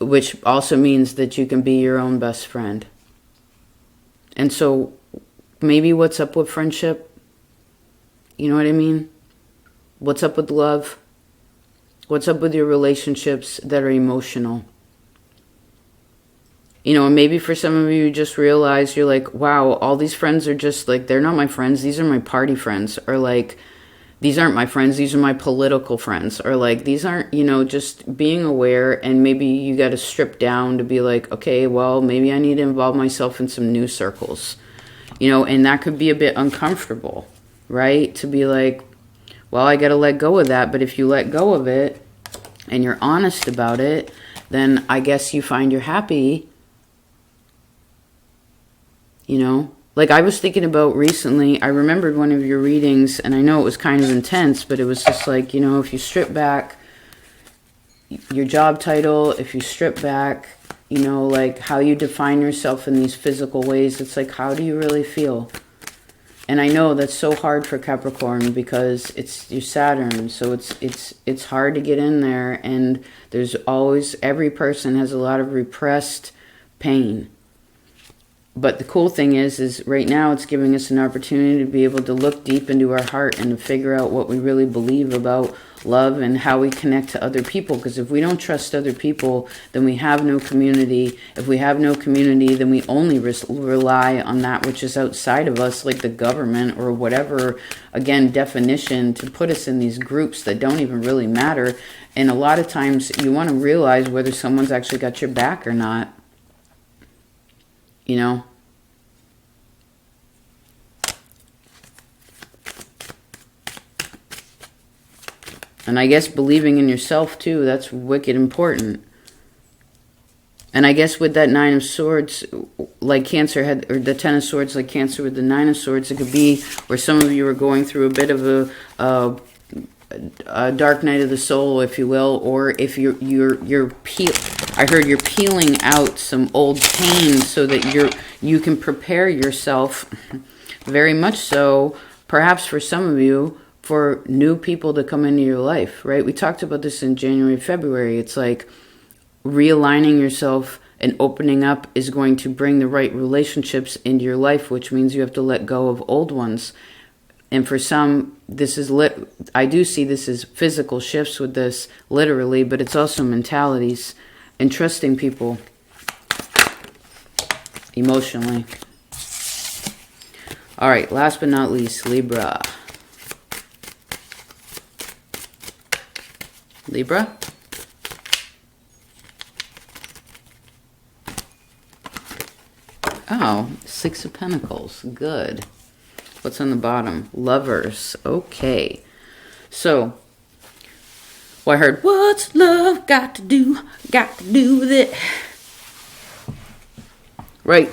which also means that you can be your own best friend. And so maybe what's up with friendship? You know what I mean? What's up with love? What's up with your relationships that are emotional? You know, and maybe for some of you, you just realize you're like, wow, all these friends are just like, they're not my friends. These are my party friends. Or like, these aren't my friends. These are my political friends. Or like, these aren't, you know, just being aware. And maybe you got to strip down to be like, okay, well, maybe I need to involve myself in some new circles. You know, and that could be a bit uncomfortable, right? To be like, well, I got to let go of that. But if you let go of it and you're honest about it, then I guess you find you're happy. You know, like I was thinking about recently, I remembered one of your readings, and I know it was kind of intense, but it was just like, you know, if you strip back your job title, if you strip back, you know, like how you define yourself in these physical ways, it's like, how do you really feel? And I know that's so hard for Capricorn because it's your Saturn, so it's hard to get in there, and there's always, every person has a lot of repressed pain. But the cool thing is right now it's giving us an opportunity to be able to look deep into our heart and to figure out what we really believe about love and how we connect to other people. Because if we don't trust other people, then we have no community. If we have no community, then we only rely on that which is outside of us, like the government or whatever, again, definition, to put us in these groups that don't even really matter. And a lot of times you want to realize whether someone's actually got your back or not. You know? And I guess believing in yourself too, that's wicked important. And I guess with that Nine of Swords, like Cancer had, or the Ten of Swords like Cancer with the Nine of Swords, it could be where some of you are going through a bit of a dark night of the soul, if you will, or if I heard you're peeling out some old pain so that you can prepare yourself, very much so, perhaps for some of you, for new people to come into your life, right? We talked about this in January, February. It's like realigning yourself and opening up is going to bring the right relationships into your life, which means you have to let go of old ones. And for some, this is I do see this as physical shifts with this, literally, but it's also mentalities and trusting people emotionally. All right, last but not least, Libra. Libra? Oh, Six of Pentacles. Good. What's on the bottom? Lovers. Okay. So, well, I heard, what's love got to do with it? Right.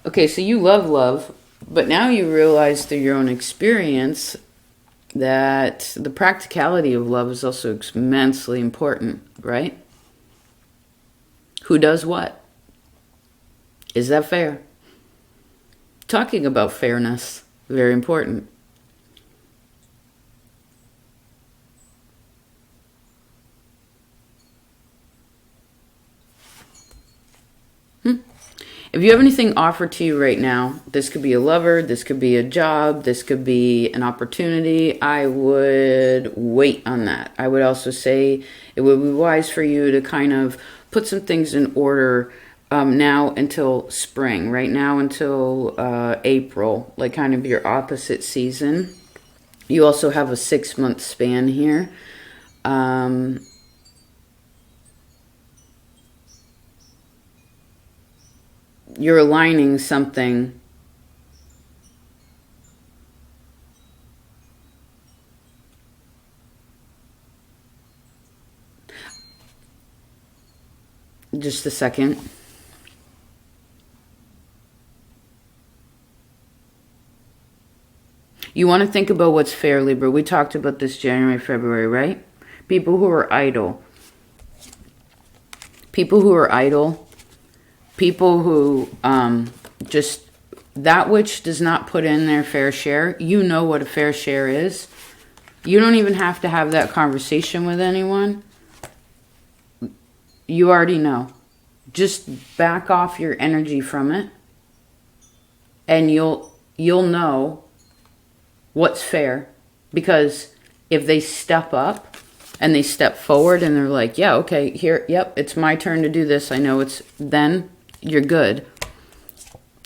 Okay, so you love, but now you realize through your own experience that the practicality of love is also immensely important, right? Who does what? Is that fair? Talking about fairness, very important. If you have anything offered to you right now, this could be a lover, this could be a job, this could be an opportunity, I would wait on that. I would also say it would be wise for you to kind of put some things in order now until spring, right now until April, like kind of your opposite season. You also have a 6-month span here. you're aligning something. Just a second. You want to think about what's fair, Libra. We talked about this January, February, right? People who are idle. People who are idle. People who just, that which does not put in their fair share. You know what a fair share is. You don't even have to have that conversation with anyone. You already know. Just back off your energy from it. And you'll know what's fair. Because if they step up and they step forward and they're like, yeah, okay, here, yep, it's my turn to do this. I know it's, then you're good.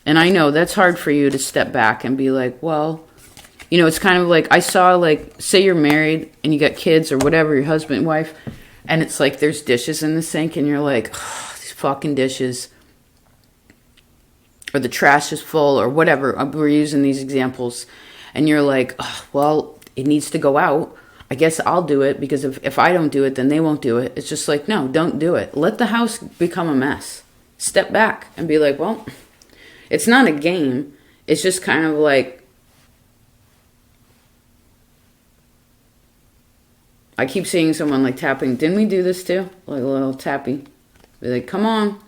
And I know that's hard for you to step back and be like, well, you know, it's kind of like, I saw, like, say you're married and you got kids or whatever, your husband, wife, and it's like there's dishes in the sink and you're like, oh, these fucking dishes. Or the trash is full or whatever. We're using these examples. And you're like, oh, well, it needs to go out. I guess I'll do it because if I don't do it, then they won't do it. It's just like, no, don't do it. Let the house become a mess. Step back and be like, well, it's not a game. It's just kind of like, I keep seeing someone like tapping. Didn't we do this too? Like a little tappy. Be like, come on.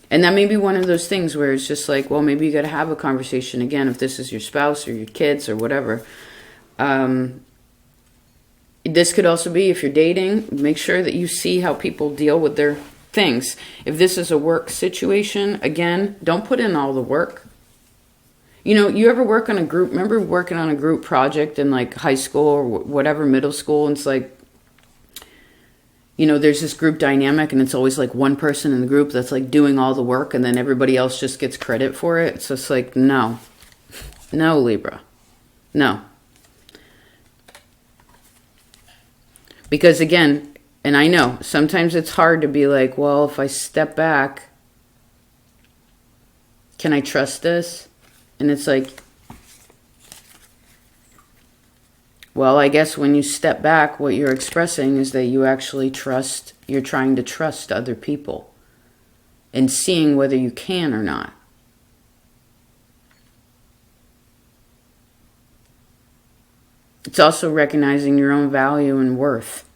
And that may be one of those things where it's just like, well, maybe you got to have a conversation again if this is your spouse or your kids or whatever. This could also be if you're dating, make sure that you see how people deal with their things. If this is a work situation, again, don't put in all the work. You know, you ever work on a group, remember working on a group project in like high school or whatever, middle school, and it's like, you know, there's this group dynamic and it's always like one person in the group that's like doing all the work and then everybody else just gets credit for it. It's just like, no. No, Libra. No. Because again, and I know, sometimes it's hard to be like, well, if I step back, can I trust this? And it's like, well, I guess when you step back, what you're expressing is that you actually trust, you're trying to trust other people and seeing whether you can or not. It's also recognizing your own value and worth.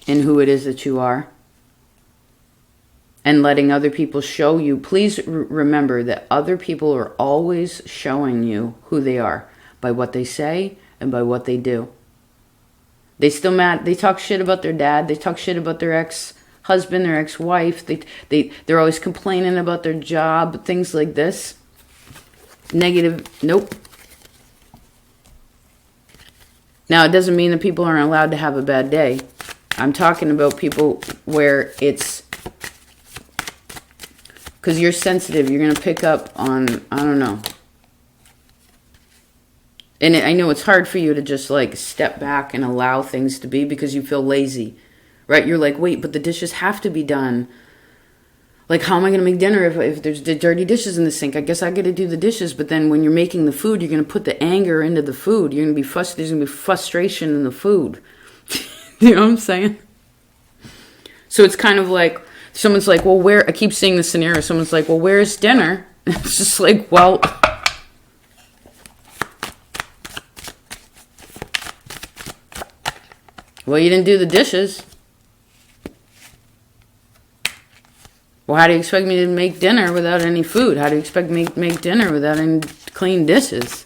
And who it is that you are. And letting other people show you. Please remember that other people are always showing you who they are by what they say and by what they do. They still mad. They talk shit about their dad. They talk shit about their ex-husband, their ex-wife. They're always complaining about their job, things like this. Negative. Nope. Now, it doesn't mean that people aren't allowed to have a bad day. I'm talking about people where it's, because you're sensitive, you're going to pick up on, I don't know. And I know it's hard for you to just like step back and allow things to be because you feel lazy, right? You're like, wait, but the dishes have to be done. Like, how am I going to make dinner if there's dirty dishes in the sink? I guess I got to do the dishes. But then when you're making the food, you're going to put the anger into the food. You're going to be there's going to be frustration in the food. You know what I'm saying? So it's kind of like, someone's like, well, where, I keep seeing this scenario. Someone's like, well, where's dinner? It's just like, well, you didn't do the dishes. Well, how do you expect me to make dinner without any food? How do you expect me to make dinner without any clean dishes?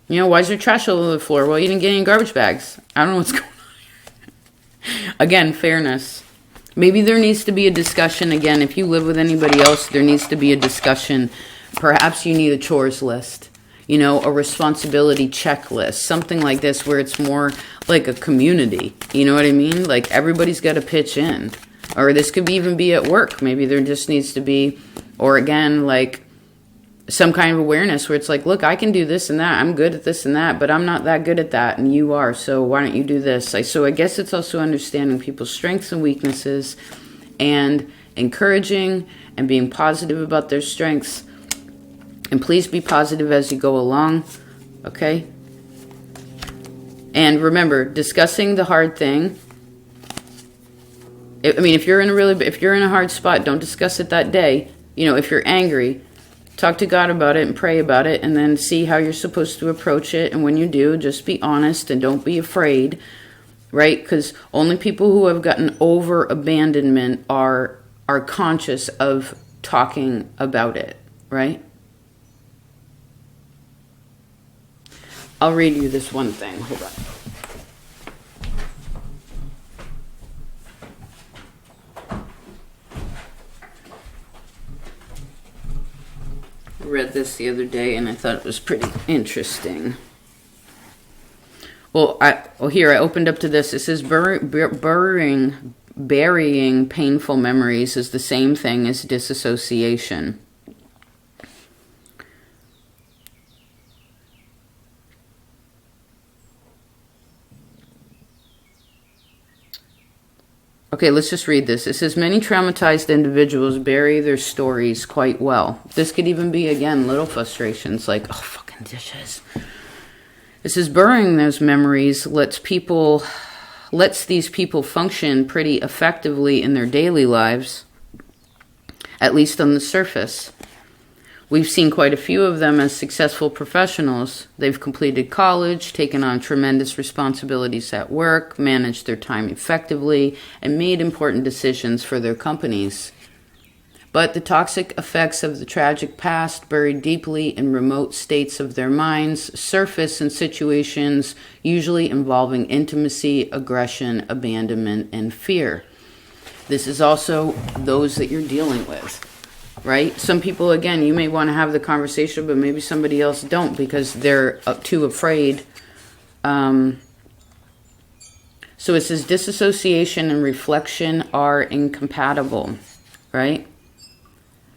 You know, why is there trash all over the floor? Well, you didn't get any garbage bags. I don't know what's going on. Again, fairness. Maybe there needs to be a discussion. Again, if you live with anybody else, there needs to be a discussion. Perhaps you need a chores list. You know, a responsibility checklist. Something like this where it's more like a community. You know what I mean? Like everybody's got to pitch in. Or this could even be at work. Maybe there just needs to be, or again, like some kind of awareness where it's like, look, I can do this and that. I'm good at this and that, but I'm not that good at that. And you are. So why don't you do this? So I guess it's also understanding people's strengths and weaknesses and encouraging and being positive about their strengths. And please be positive as you go along. Okay? And remember, discussing the hard thing. I mean, if you're in a hard spot, don't discuss it that day. You know, if you're angry, talk to God about it and pray about it, and then see how you're supposed to approach it. And when you do, just be honest and don't be afraid, right? Because only people who have gotten over abandonment are conscious of talking about it, right? I'll read you this one thing. Hold on. I read this the other day and I thought it was pretty interesting. Well, here I opened up to this. It says burying painful memories is the same thing as disassociation. Okay, let's just read this. It says, many traumatized individuals bury their stories quite well. This could even be, again, little frustrations like, oh, fucking dishes. It says, burying those memories lets these people function pretty effectively in their daily lives, at least on the surface. We've seen quite a few of them as successful professionals. They've completed college, taken on tremendous responsibilities at work, managed their time effectively, and made important decisions for their companies. But the toxic effects of the tragic past, buried deeply in remote states of their minds, surface in situations usually involving intimacy, aggression, abandonment, and fear. This is also those that you're dealing with. Right? Some people, again, you may want to have the conversation, but maybe somebody else don't because they're too afraid. So it says disassociation and reflection are incompatible, right?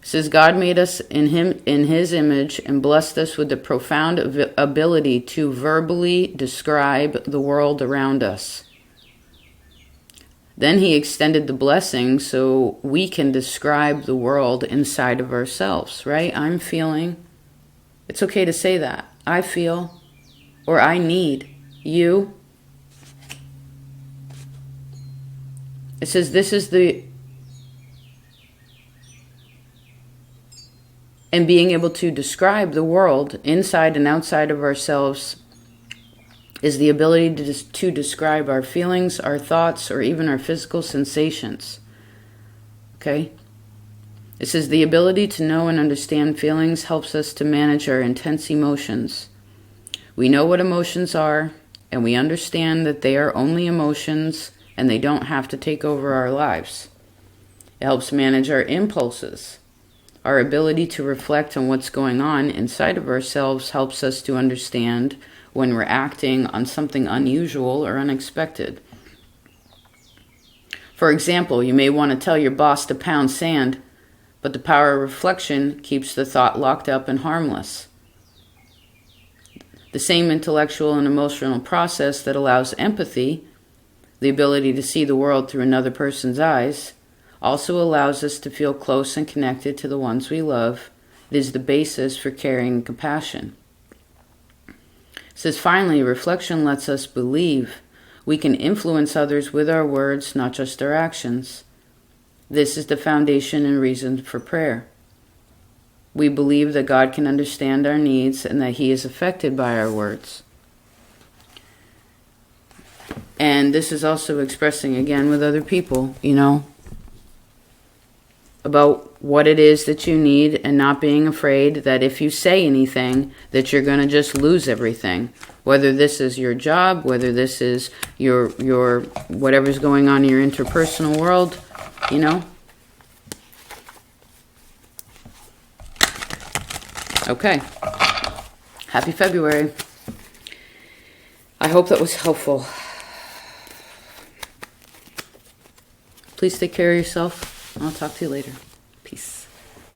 It says God made us in his image and blessed us with the profound ability to verbally describe the world around us. Then he extended the blessing so we can describe the world inside of ourselves, right? I'm feeling. It's okay to say that. I feel, or I need you. It says and being able to describe the world inside and outside of ourselves is the ability to describe our feelings, our thoughts, or even our physical sensations. Okay? It says the ability to know and understand feelings helps us to manage our intense emotions. We know what emotions are, and we understand that they are only emotions, and they don't have to take over our lives. It helps manage our impulses. Our ability to reflect on what's going on inside of ourselves helps us to understand when we're acting on something unusual or unexpected. For example, you may want to tell your boss to pound sand, but the power of reflection keeps the thought locked up and harmless. The same intellectual and emotional process that allows empathy, the ability to see the world through another person's eyes, also allows us to feel close and connected to the ones we love. It is the basis for caring and compassion. It says, finally, reflection lets us believe we can influence others with our words, not just our actions. This is the foundation and reason for prayer. We believe that God can understand our needs and that He is affected by our words. And this is also expressing, again, with other people, about what it is that you need and not being afraid that if you say anything that you're going to just lose everything, whether this is your job, whether this is your whatever's going on in your interpersonal world, Okay. Happy February. I hope that was helpful. Please take care of yourself. I'll talk to you later. Peace.